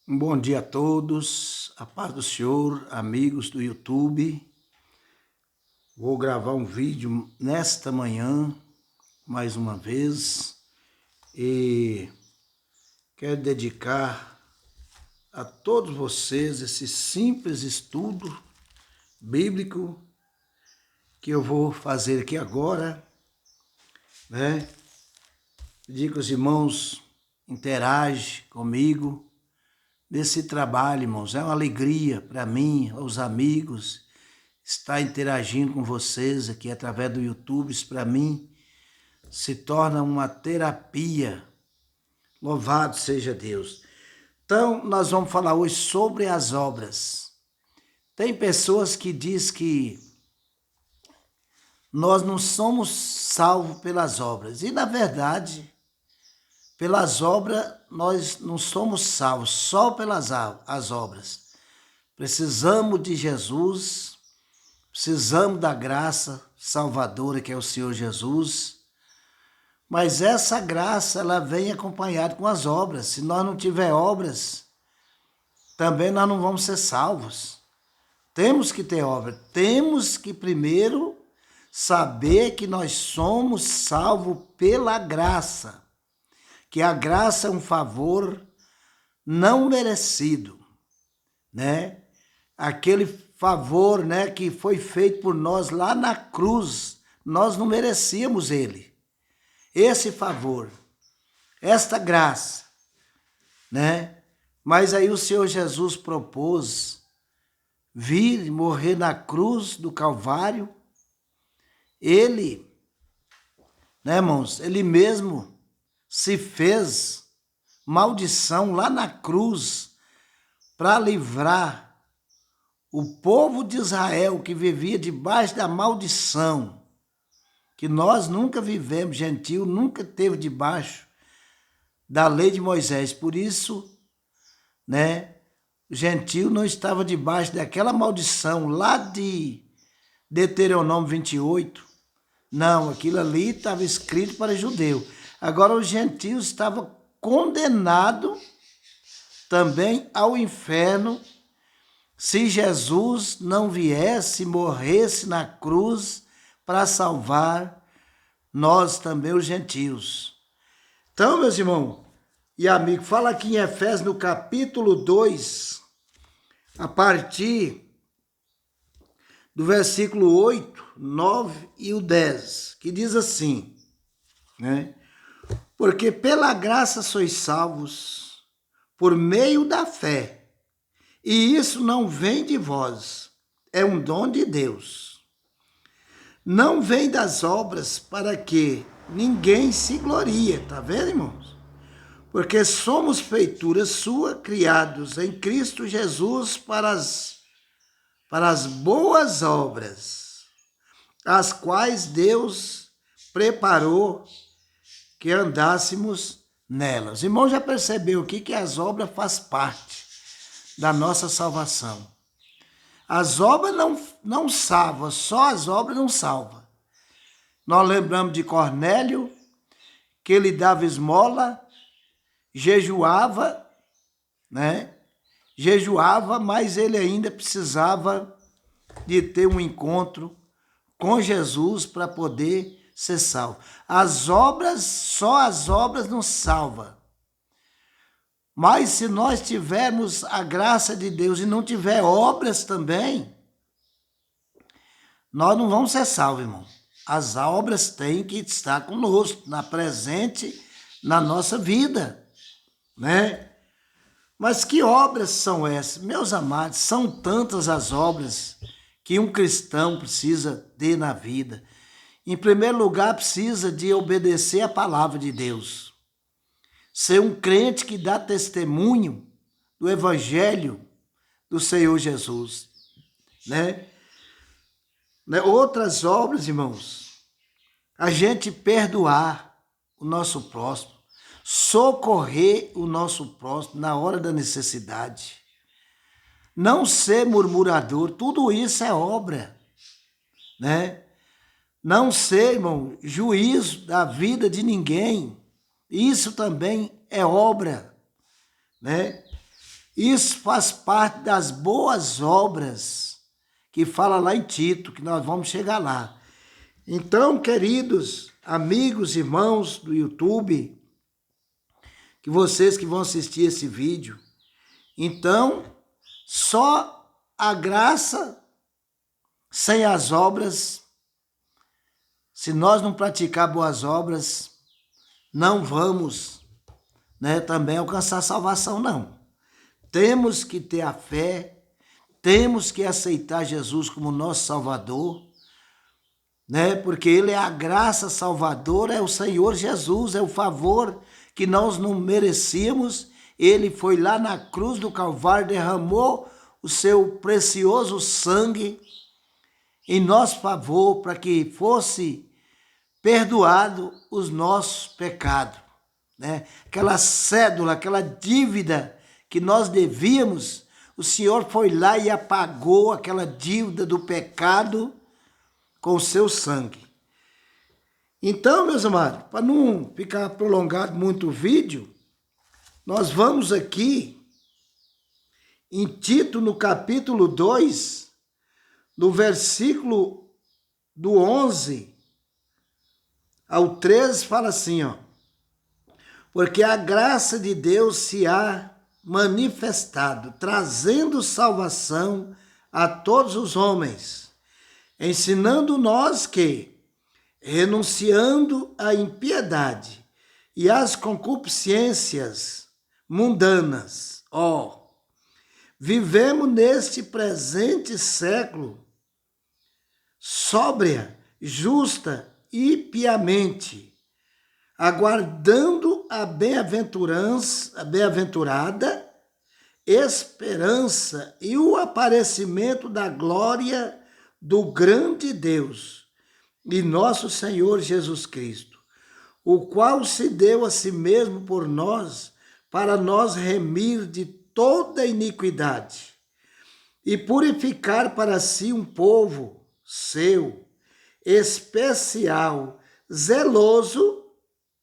Um bom dia a todos, a paz do Senhor, amigos do YouTube. Vou gravar um vídeo nesta manhã, mais uma vez, e quero dedicar a todos vocês esse simples estudo bíblico que eu vou fazer aqui agora, né? Pedir que os irmãos interagem comigo nesse trabalho, irmãos. É uma alegria para mim, aos amigos, estar interagindo com vocês aqui através do YouTube. Isso para mim se torna uma terapia. Louvado seja Deus. Então, nós vamos falar hoje sobre as obras. Tem pessoas que dizem que nós não somos salvos pelas obras. E, na verdade, pelas obras nós não somos salvos, só pelas as obras. Precisamos de Jesus, precisamos da graça salvadora que é o Senhor Jesus, mas essa graça ela vem acompanhada com as obras. Se nós não tiver obras, também nós não vamos ser salvos. Temos que ter obra, temos que primeiro saber que nós somos salvos pela graça, que a graça é um favor não merecido, né? Aquele favor, né, que foi feito por nós lá na cruz, nós não merecíamos ele. Esse favor, esta graça, né? Mas aí o Senhor Jesus propôs vir morrer na cruz do Calvário. Ele, né, irmãos, ele mesmo se fez maldição lá na cruz para livrar o povo de Israel que vivia debaixo da maldição, que nós nunca vivemos, gentil nunca teve debaixo da lei de Moisés. Por isso, né, o gentil não estava debaixo daquela maldição lá de Deuteronômio 28. Não, aquilo ali estava escrito para judeu. Agora os gentios estavam condenados também ao inferno se Jesus não viesse, morresse na cruz para salvar nós também, os gentios. Então, meus irmãos e amigos, fala aqui em Efésios, no capítulo 2, a partir do versículo 8, 9 e o 10, que diz assim, né? Porque pela graça sois salvos, por meio da fé. E isso não vem de vós, é um dom de Deus. Não vem das obras para que ninguém se glorie, tá vendo, irmãos? Porque somos feitura sua, criados em Cristo Jesus para as boas obras, as quais Deus preparou que andássemos nelas. O irmão já percebeu aqui que as obras fazem parte da nossa salvação. As obras não salvam, só as obras não salvam. Nós lembramos de Cornélio, que ele dava esmola, jejuava, né? Jejuava, mas ele ainda precisava de ter um encontro com Jesus para poder ser salvo. As obras, só as obras não salvam. Mas se nós tivermos a graça de Deus e não tiver obras também, nós não vamos ser salvos, irmão. As obras têm que estar conosco, na presente, na nossa vida, né? Mas que obras são essas? Meus amados, são tantas as obras que um cristão precisa ter na vida. Em primeiro lugar, precisa de obedecer a palavra de Deus. Ser um crente que dá testemunho do evangelho do Senhor Jesus, né? Outras obras, irmãos, a gente perdoar o nosso próximo, socorrer o nosso próximo na hora da necessidade, não ser murmurador, tudo isso é obra, né? Não ser, irmão, juízo da vida de ninguém, isso também é obra, né? Isso faz parte das boas obras que fala lá em Tito, que nós vamos chegar lá. Então, queridos amigos, irmãos do YouTube, que vocês que vão assistir esse vídeo, então, só a graça sem as obras, se nós não praticar boas obras, não vamos, também alcançar salvação, não. Temos que ter a fé, temos que aceitar Jesus como nosso Salvador, porque Ele é a graça salvadora, é o Senhor Jesus, é o favor que nós não merecíamos. Ele foi lá na cruz do Calvário, derramou o seu precioso sangue em nosso favor, para que fosse perdoado os nossos pecados. Aquela cédula, aquela dívida que nós devíamos, o Senhor foi lá e apagou aquela dívida do pecado com o seu sangue. Então, meus amados, para não ficar prolongado muito o vídeo, nós vamos aqui em Tito, no capítulo 2, no versículo do 11 ao 13, fala assim, porque a graça de Deus se há manifestado, trazendo salvação a todos os homens, ensinando nós que, renunciando à impiedade e às concupiscências mundanas, vivemos neste presente século sóbria, justa e piamente, aguardando a bem-aventurada esperança e o aparecimento da glória do grande Deus e nosso Senhor Jesus Cristo, o qual se deu a si mesmo por nós, para nos remir de toda iniquidade e purificar para si um povo seu, especial, zeloso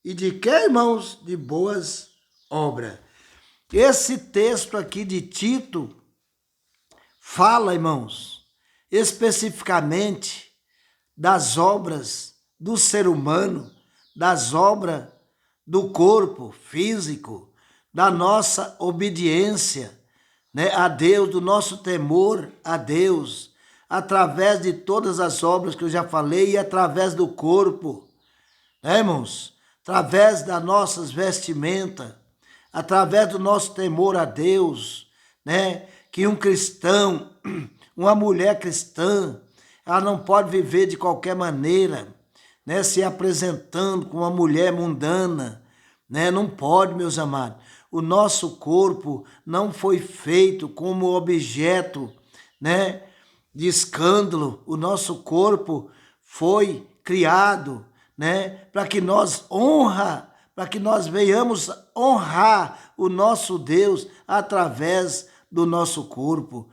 e de que, irmãos? De boas obras. Esse texto aqui de Tito fala, irmãos, especificamente das obras do ser humano, das obras do corpo físico, da nossa obediência, a Deus, do nosso temor a Deus, através de todas as obras que eu já falei e através do corpo, irmãos? Através das nossas vestimentas, através do nosso temor a Deus, que um cristão, uma mulher cristã, ela não pode viver de qualquer maneira, se apresentando como uma mulher mundana, não pode, meus amados. O nosso corpo não foi feito como objeto, de escândalo. O nosso corpo foi criado, para que nós venhamos honrar o nosso Deus através do nosso corpo,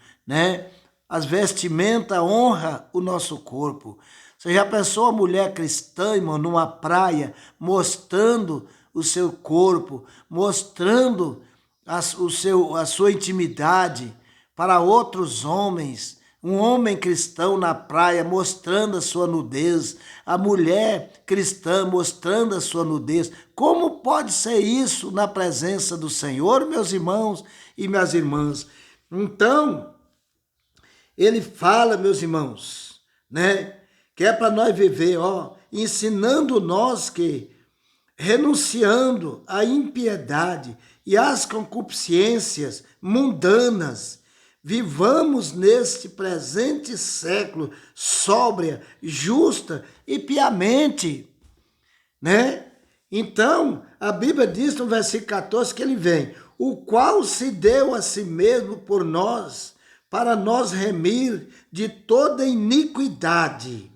As vestimentas honram o nosso corpo. Você já pensou a mulher cristã, irmão, numa praia, mostrando o seu corpo, mostrando a sua intimidade para outros homens? Um homem cristão na praia mostrando a sua nudez, a mulher cristã mostrando a sua nudez. Como pode ser isso na presença do Senhor, meus irmãos e minhas irmãs? Então, ele fala, meus irmãos, que é para nós viver, ensinando nós que, renunciando à impiedade e às concupiscências mundanas, vivamos neste presente século sóbria, justa e piamente, Então, a Bíblia diz no versículo 14 que ele vem, o qual se deu a si mesmo por nós, para nos remir de toda iniquidade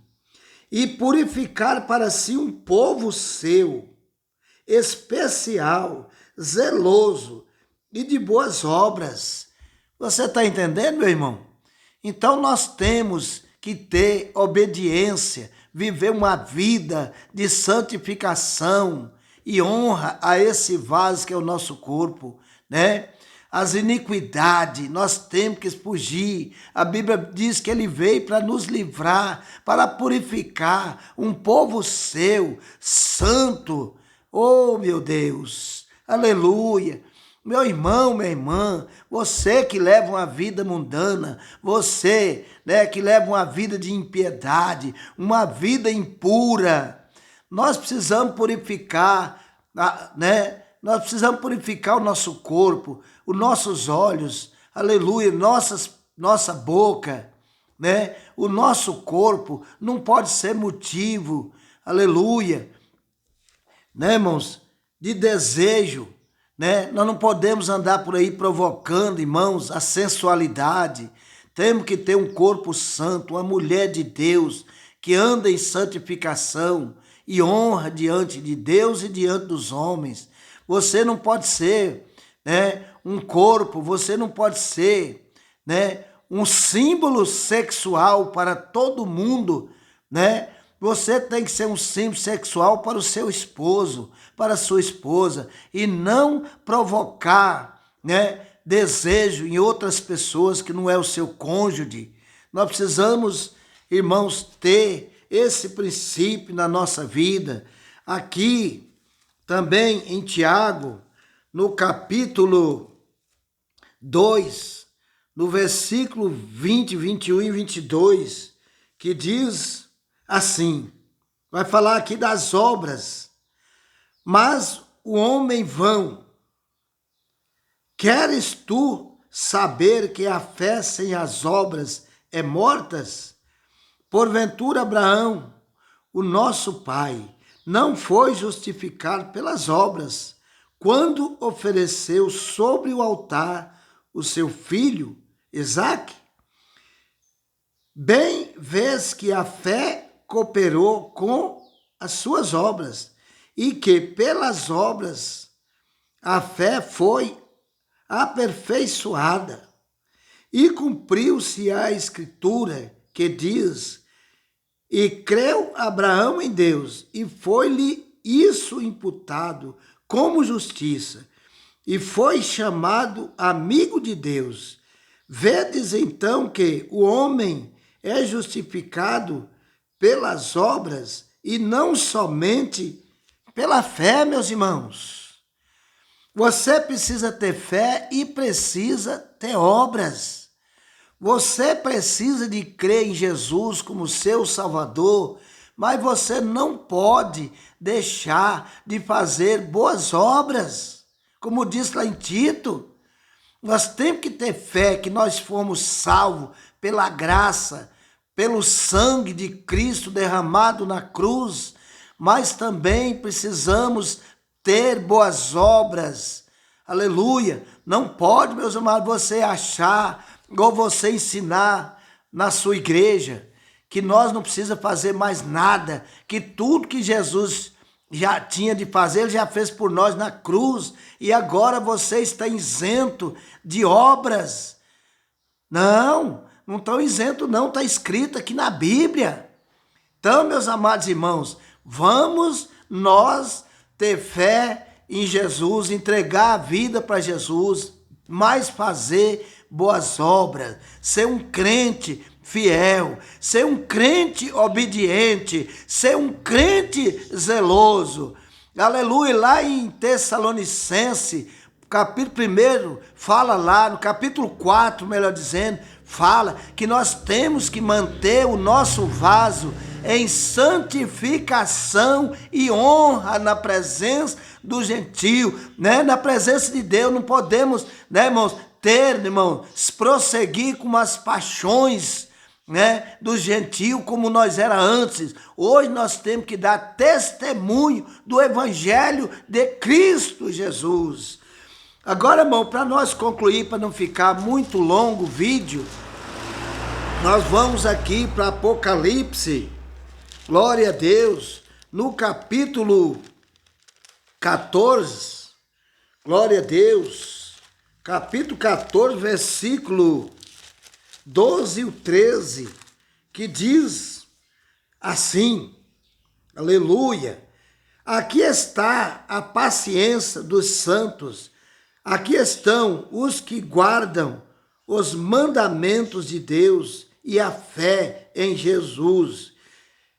e purificar para si um povo seu, especial, zeloso e de boas obras. Você está entendendo, meu irmão? Então nós temos que ter obediência, viver uma vida de santificação e honra a esse vaso que é o nosso corpo, as iniquidades, nós temos que fugir. A Bíblia diz que ele veio para nos livrar, para purificar um povo seu, santo. Oh, meu Deus, aleluia. Meu irmão, minha irmã, você que leva uma vida mundana, você, que leva uma vida de impiedade, uma vida impura, nós precisamos purificar, Nós precisamos purificar o nosso corpo, os nossos olhos, aleluia, nossa boca, O nosso corpo não pode ser motivo, aleluia, irmãos, de desejo. Nós não podemos andar por aí provocando, irmãos, a sensualidade. Temos que ter um corpo santo, uma mulher de Deus que anda em santificação e honra diante de Deus e diante dos homens. Você não pode ser um corpo, você não pode ser um símbolo sexual para todo mundo, Você tem que ser um símbolo sexual para o seu esposo, para a sua esposa, e não provocar, desejo em outras pessoas que não é o seu cônjuge. Nós precisamos, irmãos, ter esse princípio na nossa vida. Aqui, também em Tiago, no capítulo 2, no versículo 20, 21 e 22, que diz assim, vai falar aqui das obras. Mas o homem vão, queres tu saber que a fé sem as obras é mortas? Porventura Abraão, o nosso pai, não foi justificado pelas obras, quando ofereceu sobre o altar o seu filho, Isaque? Bem vês que a fé cooperou com as suas obras, e que pelas obras a fé foi aperfeiçoada. E cumpriu-se a escritura que diz, e creu Abraão em Deus, e foi-lhe isso imputado como justiça, e foi chamado amigo de Deus. Vedes então que o homem é justificado pelas obras e não somente pela fé, meus irmãos. Você precisa ter fé e precisa ter obras. Você precisa de crer em Jesus como seu Salvador, mas você não pode deixar de fazer boas obras. Como diz lá em Tito, nós temos que ter fé que nós fomos salvos pela graça, pelo sangue de Cristo derramado na cruz, mas também precisamos ter boas obras. Aleluia! Não pode, meus amados, você achar ou você ensinar na sua igreja que nós não precisamos fazer mais nada, que tudo que Jesus já tinha de fazer, ele já fez por nós na cruz, e agora você está isento de obras. Não estão isento não, está escrito aqui na Bíblia. Então, meus amados irmãos, vamos nós ter fé em Jesus, entregar a vida para Jesus, mas fazer boas obras, ser um crente fiel, ser um crente obediente, ser um crente zeloso. Aleluia, lá em Tessalonicense, capítulo 1, fala lá, no capítulo 4, melhor dizendo, fala que nós temos que manter o nosso vaso em santificação e honra na presença do gentio, na presença de Deus. Não podemos, irmãos, prosseguir com as paixões, do gentio como nós era antes. Hoje nós temos que dar testemunho do evangelho de Cristo Jesus. Agora, irmão, para nós concluir, para não ficar muito longo o vídeo, nós vamos aqui para Apocalipse, glória a Deus, no capítulo 14, glória a Deus, capítulo 14, versículo 12 e 13, que diz assim, aleluia, aqui está a paciência dos santos, Aqui estão os que guardam os mandamentos de Deus e a fé em Jesus.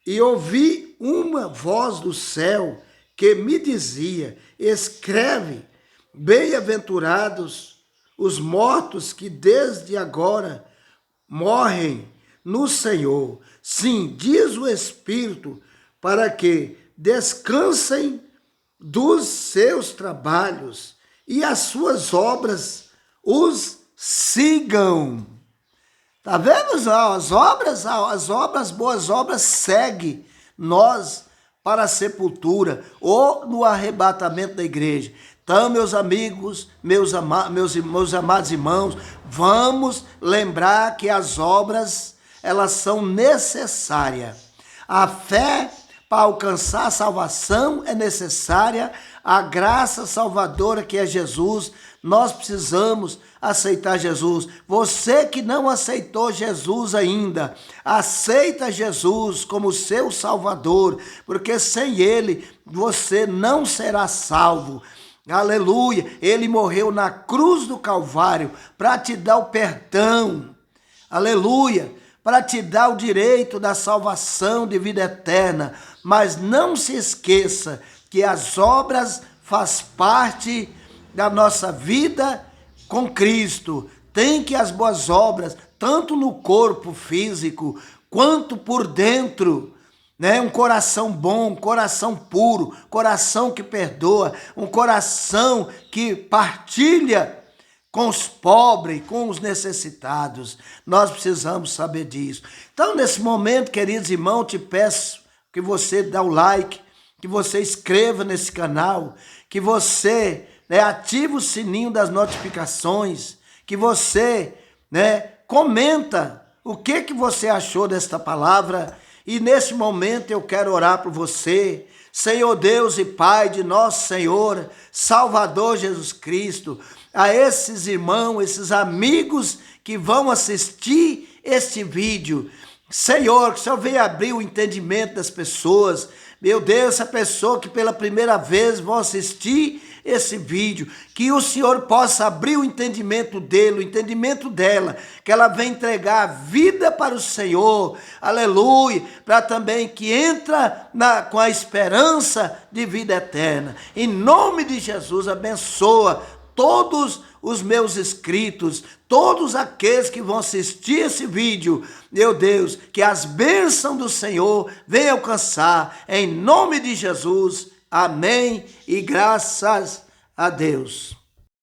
E ouvi uma voz do céu que me dizia: escreve, bem-aventurados os mortos que desde agora morrem no Senhor. Sim, diz o Espírito, para que descansem dos seus trabalhos e as suas obras os sigam. Tá vendo? As boas obras seguem nós para a sepultura ou no arrebatamento da igreja. Então, meus amigos, meus amados irmãos, vamos lembrar que as obras, elas são necessárias. A fé para alcançar a salvação é necessária, a graça salvadora que é Jesus, nós precisamos aceitar Jesus. Você que não aceitou Jesus ainda, aceita Jesus como seu Salvador, porque sem Ele você não será salvo. Aleluia! Ele morreu na cruz do Calvário para te dar o perdão. Aleluia! Para te dar o direito da salvação de vida eterna. Mas não se esqueça que as obras faz parte da nossa vida com Cristo. Tem que as boas obras, tanto no corpo físico, quanto por dentro, né? Um coração bom, um coração puro, coração que perdoa, um coração que partilha com os pobres, com os necessitados. Nós precisamos saber disso. Então, nesse momento, queridos irmãos, te peço que você dê o like, que você inscreva nesse canal, que você ative o sininho das notificações, que você comenta o que você achou desta palavra. E nesse momento eu quero orar por você. Senhor Deus e Pai de nosso Senhor, Salvador Jesus Cristo, a esses irmãos, esses amigos que vão assistir este vídeo. Senhor, que o Senhor venha abrir o entendimento das pessoas. Meu Deus, essa pessoa que pela primeira vez vão assistir esse vídeo, que o Senhor possa abrir o entendimento dele, o entendimento dela, que ela venha entregar a vida para o Senhor, aleluia, para também que entra com a esperança de vida eterna. Em nome de Jesus, abençoa todos os meus inscritos, todos aqueles que vão assistir esse vídeo, meu Deus, que as bênçãos do Senhor venham alcançar, em nome de Jesus, amém, e graças a Deus.